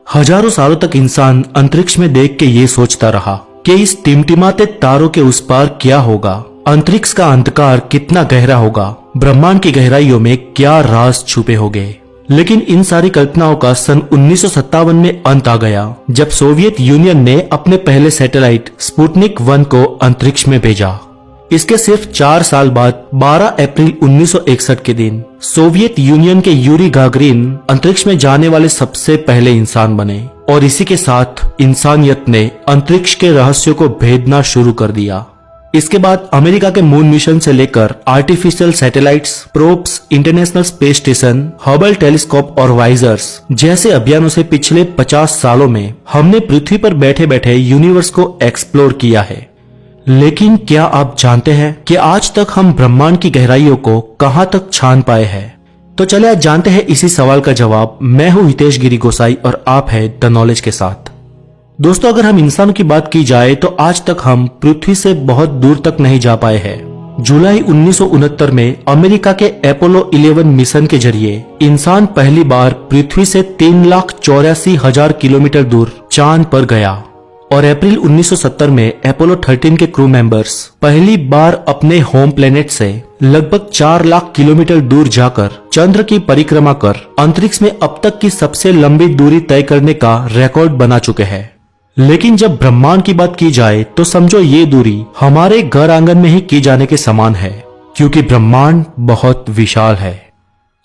हजारों सालों तक इंसान अंतरिक्ष में देख के ये सोचता रहा कि इस टिमटिमाते तारों के उस पार क्या होगा, अंतरिक्ष का अंधकार कितना गहरा होगा, ब्रह्मांड की गहराइयों में क्या राज छुपे होंगे। लेकिन इन सारी कल्पनाओं का सन 1957 में अंत आ गया, जब सोवियत यूनियन ने अपने पहले सैटेलाइट स्पुतनिक 1 को अंतरिक्ष में भेजा। इसके सिर्फ 4 साल बाद 12 अप्रैल 1961 के दिन सोवियत यूनियन के यूरी गागरिन अंतरिक्ष में जाने वाले सबसे पहले इंसान बने और इसी के साथ इंसानियत ने अंतरिक्ष के रहस्यों को भेदना शुरू कर दिया। इसके बाद अमेरिका के मून मिशन से लेकर artificial satellites, probes, international space station, Hubble telescope और वाइजर्स जैसे अभियानों से पिछले 50 सालों में हमने पृथ्वी पर बैठे बैठे यूनिवर्स को एक्सप्लोर किया है। लेकिन क्या आप जानते हैं कि आज तक हम ब्रह्मांड की गहराइयों को कहां तक छान पाए हैं? तो चले आज जानते हैं इसी सवाल का जवाब। मैं हूं हितेश गिरी गोसाई और आप हैं द नॉलेज के साथ। दोस्तों, अगर हम इंसान की बात की जाए तो आज तक हम पृथ्वी से बहुत दूर तक नहीं जा पाए हैं। जुलाई 1969 में अमेरिका के अपोलो 11 मिशन के जरिए इंसान पहली बार पृथ्वी से 3,84,000 किलोमीटर दूर चांद पर गया और अप्रैल 1970 में अपोलो 13 के क्रू मेंबर्स पहली बार अपने होम प्लेनेट से लगभग 4 लाख किलोमीटर दूर जाकर चंद्र की परिक्रमा कर अंतरिक्ष में अब तक की सबसे लंबी दूरी तय करने का रिकॉर्ड बना चुके हैं। लेकिन जब ब्रह्मांड की बात की जाए तो समझो ये दूरी हमारे घर आंगन में ही की जाने के समान है, क्योंकि ब्रह्मांड बहुत विशाल है।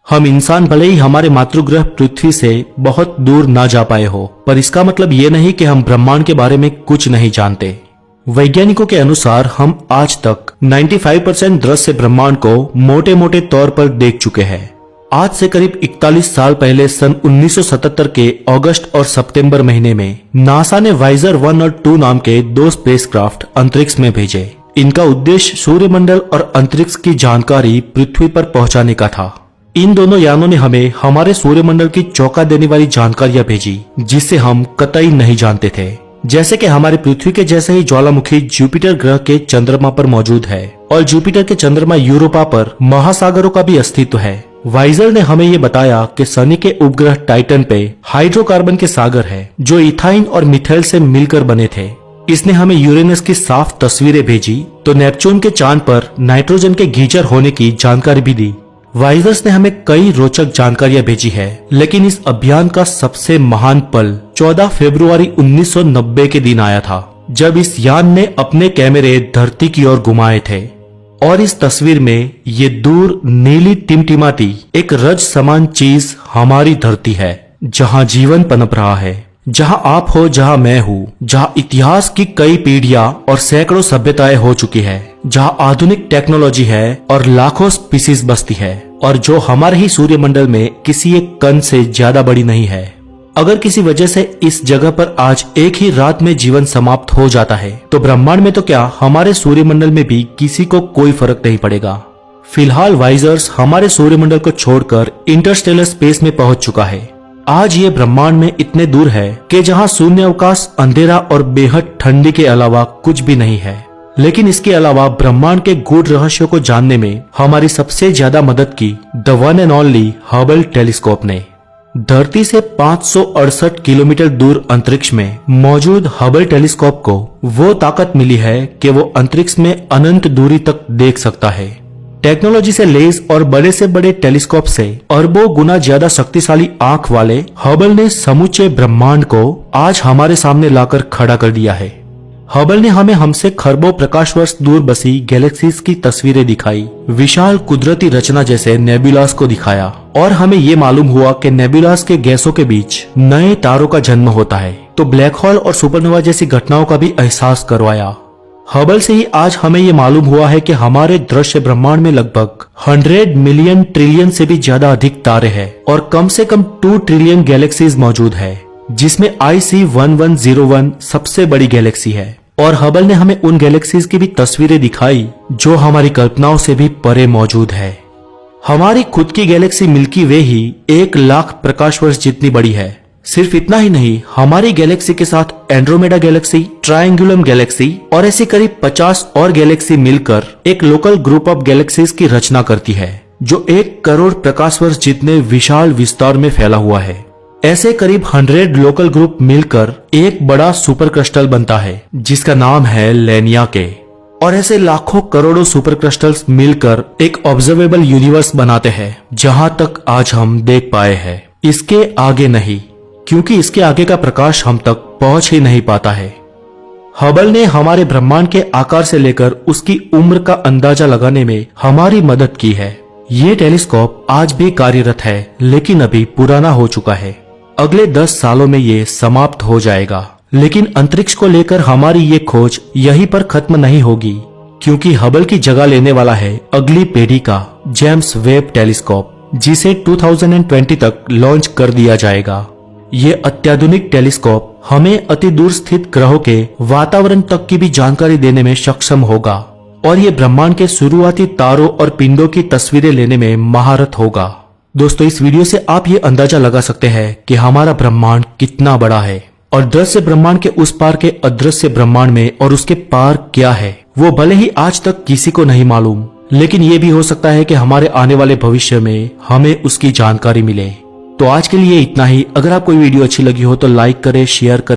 हम इंसान भले ही हमारे मातृग्रह पृथ्वी से बहुत दूर ना जा पाए हो, पर इसका मतलब ये नहीं कि हम ब्रह्मांड के बारे में कुछ नहीं जानते। वैज्ञानिकों के अनुसार हम आज तक 95% दृश्य ब्रह्मांड को मोटे मोटे तौर पर देख चुके हैं। आज से करीब 41 साल पहले सन 1977 के अगस्त और सितंबर महीने में नासा ने वाइजर 1 और 2 नाम के 2 स्पेसक्राफ्ट अंतरिक्ष में भेजे। इनका उद्देश्य सूर्यमंडल और अंतरिक्ष की जानकारी पृथ्वी पर पहुंचाने का था। इन दोनों यानों ने हमें हमारे सूर्यमंडल की चौंका देने वाली जानकारियां भेजी, जिसे हम कतई नहीं जानते थे। जैसे कि हमारे पृथ्वी के जैसे ही ज्वालामुखी जुपिटर ग्रह के चंद्रमा पर मौजूद है और जुपिटर के चंद्रमा यूरोपा पर महासागरों का भी अस्तित्व है। वाइजर ने हमें ये बताया कि शनि के उपग्रह टाइटन पे हाइड्रोकार्बन के सागर है, जो इथाइन और मिथेल से मिलकर बने थे। इसने हमें यूरेनस की साफ तस्वीरें भेजी तो नेपच्यून के चांद पर नाइट्रोजन के गीजर होने की जानकारी भी दी। वाइजर्स ने हमें कई रोचक जानकारियां भेजी है, लेकिन इस अभियान का सबसे महान पल 14 फरवरी 1990 के दिन आया था, जब इस यान ने अपने कैमरे धरती की ओर घुमाए थे और इस तस्वीर में ये दूर नीली टिमटिमाती एक रज समान चीज हमारी धरती है, जहां जीवन पनप रहा है, जहां आप हो, जहां मैं हूँ, जहां इतिहास की कई पीढ़ियां और सैकड़ों सभ्यताएं हो चुकी है, जहां आधुनिक टेक्नोलॉजी है और लाखों स्पीसीज बसती है, और जो हमारे ही सूर्यमंडल में किसी एक कण से ज्यादा बड़ी नहीं है। अगर किसी वजह से इस जगह पर आज एक ही रात में जीवन समाप्त हो जाता है, तो ब्रह्मांड में तो क्या हमारे सूर्यमंडल में भी किसी को कोई फर्क नहीं पड़ेगा। फिलहाल वाइजर्स हमारे सूर्यमंडल को छोड़कर इंटरस्टेलर स्पेस में पहुंच चुका है। आज ये ब्रह्मांड में इतने दूर है कि जहां शून्य अवकाश, अंधेरा और बेहद ठंडी के अलावा कुछ भी नहीं है। लेकिन इसके अलावा ब्रह्मांड के गूढ़ रहस्यों को जानने में हमारी सबसे ज्यादा मदद की the one and only Hubble telescope ने। धरती से 568 किलोमीटर दूर अंतरिक्ष में मौजूद हबल टेलीस्कोप को वो ताकत मिली है कि वो अंतरिक्ष में अनंत दूरी तक देख सकता है। टेक्नोलॉजी से लेस और बड़े से बड़े टेलीस्कोप से अरबों गुना ज्यादा शक्तिशाली आंख वाले हबल ने समूचे ब्रह्मांड को आज हमारे सामने लाकर खड़ा कर दिया है। हबल ने हमें हमसे खरबों प्रकाश वर्ष दूर बसी गैलेक्सीज की तस्वीरें दिखाई, विशाल कुदरती रचना जैसे नेबुलास को दिखाया, और हमें ये मालूम हुआ कि नेबुलास के गैसों के बीच नए तारों का जन्म होता है, तो ब्लैक होल और सुपरनोवा जैसी घटनाओं का भी एहसास करवाया। हबल से ही आज हमें ये मालूम हुआ है कि हमारे दृश्य ब्रह्मांड में लगभग 100 मिलियन ट्रिलियन से भी ज्यादा अधिक तारे हैं और कम से कम 2 ट्रिलियन गैलेक्सीज मौजूद है, जिसमें IC1101 सबसे बड़ी गैलेक्सी है। और हबल ने हमें उन गैलेक्सीज की भी तस्वीरें दिखाई जो हमारी कल्पनाओं से भी परे मौजूद है। हमारी खुद की गैलेक्सी मिल्की वे ही 1 लाख प्रकाश वर्ष जितनी बड़ी है। सिर्फ इतना ही नहीं, हमारी गैलेक्सी के साथ एंड्रोमेडा गैलेक्सी, ट्रायंगुलम गैलेक्सी और ऐसी करीब 50 और गैलेक्सी मिलकर एक लोकल ग्रुप ऑफ गैलेक्सीज की रचना करती है, जो 1 करोड़ प्रकाश वर्ष जितने विशाल विस्तार में फैला हुआ है। ऐसे करीब 100 लोकल ग्रुप मिलकर एक बड़ा सुपर क्रिस्टल बनता है जिसका नाम है लेनिया के। और ऐसे लाखों करोड़ों सुपर क्रिस्टल्स मिलकर एक ऑब्जर्वेबल यूनिवर्स बनाते हैं जहां तक आज हम देख पाए हैं। इसके आगे नहीं, क्योंकि इसके आगे का प्रकाश हम तक पहुंच ही नहीं पाता है। हबल ने हमारे ब्रह्मांड के आकार से लेकर उसकी उम्र का अंदाजा लगाने में हमारी मदद की है। ये टेलीस्कोप आज भी कार्यरत है, लेकिन अभी पुराना हो चुका है। अगले 10 सालों में ये समाप्त हो जाएगा। लेकिन अंतरिक्ष को लेकर हमारी ये खोज यहीं पर खत्म नहीं होगी, क्योंकि हबल की जगह लेने वाला है अगली पीढ़ी का जेम्स वेब टेलीस्कोप, जिसे 2020 तक लॉन्च कर दिया जाएगा। ये अत्याधुनिक टेलीस्कोप हमें अति दूर स्थित ग्रहों के वातावरण तक की भी जानकारी देने में सक्षम होगा और ये ब्रह्मांड के शुरुआती तारों और पिंडों की तस्वीरें लेने में महारत होगा। दोस्तों, इस वीडियो से आप ये अंदाजा लगा सकते हैं कि हमारा ब्रह्मांड कितना बड़ा है और दृश्य ब्रह्मांड के उस पार के अदृश्य ब्रह्मांड में और उसके पार क्या है, वो भले ही आज तक किसी को नहीं मालूम, लेकिन ये भी हो सकता है कि हमारे आने वाले भविष्य में हमें उसकी जानकारी मिले। तो आज के लिए इतना ही। अगर आपको वीडियो अच्छी लगी हो तो लाइक करें, शेयर करें।